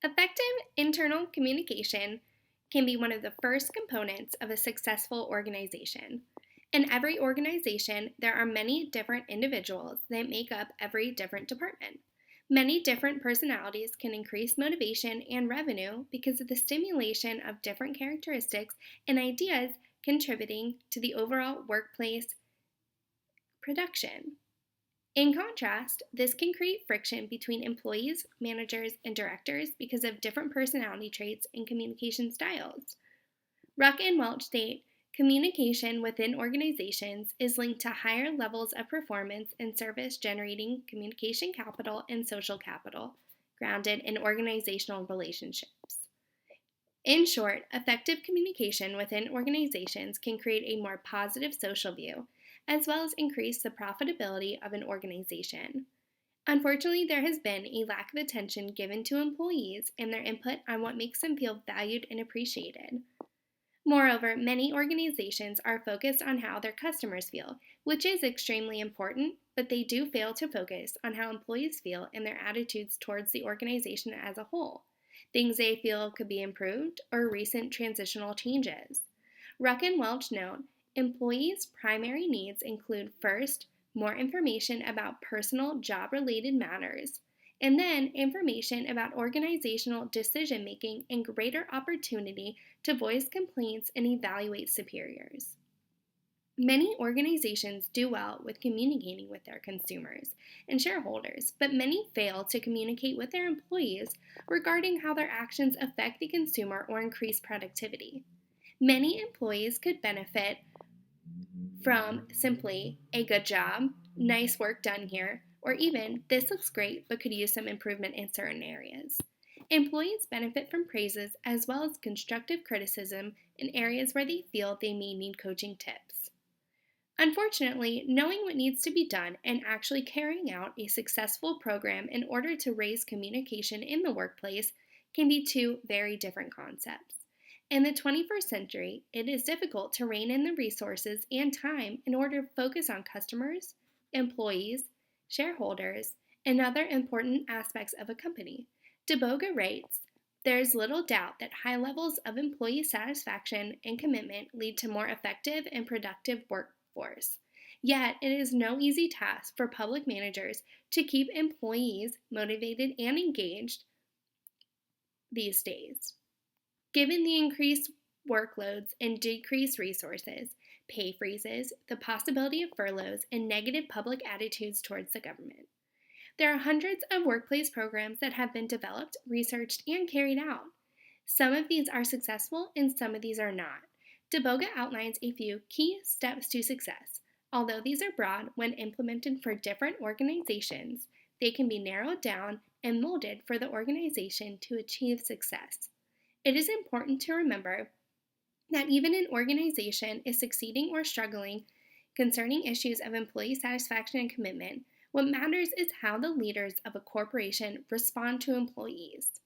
Effective internal communication can be one of the first components of a successful organization. In every organization, there are many different individuals that make up every different department. Many different personalities can increase motivation and revenue because of the stimulation of different characteristics and ideas contributing to the overall workplace production. In contrast, this can create friction between employees, managers, and directors because of different personality traits and communication styles. Ruck and Welch state communication within organizations is linked to higher levels of performance and service generating communication capital and social capital, grounded in organizational relationships. In short, effective communication within organizations can create a more positive social view, as well as increase the profitability of an organization. Unfortunately, there has been a lack of attention given to employees and their input on what makes them feel valued and appreciated. Moreover, many organizations are focused on how their customers feel, which is extremely important, but they do fail to focus on how employees feel and their attitudes towards the organization as a whole, things they feel could be improved, or recent transitional changes. Ruck and Welch note, employees' primary needs include first, more information about personal job-related matters, and then information about organizational decision making and greater opportunity to voice complaints and evaluate superiors. Many organizations do well with communicating with their consumers and shareholders, but many fail to communicate with their employees regarding how their actions affect the consumer or increase productivity. Many employees could benefit from simply a good job, nice work done here, or even this looks great but could use some improvement in certain areas. Employees benefit from praises as well as constructive criticism in areas where they feel they may need coaching tips. Unfortunately, knowing what needs to be done and actually carrying out a successful program in order to raise communication in the workplace can be two very different concepts. In the 21st century, it is difficult to rein in the resources and time in order to focus on customers, employees, shareholders, and other important aspects of a company. DeBoga writes, there is little doubt that high levels of employee satisfaction and commitment lead to more effective and productive workforce. Yet, it is no easy task for public managers to keep employees motivated and engaged these days. Given the increased workloads and decreased resources, pay freezes, the possibility of furloughs, and negative public attitudes towards the government. There are hundreds of workplace programs that have been developed, researched, and carried out. Some of these are successful and some of these are not. DeBoga outlines a few key steps to success. Although these are broad when implemented for different organizations, they can be narrowed down and molded for the organization to achieve success. It is important to remember that even an organization is succeeding or struggling concerning issues of employee satisfaction and commitment, what matters is how the leaders of a corporation respond to employees.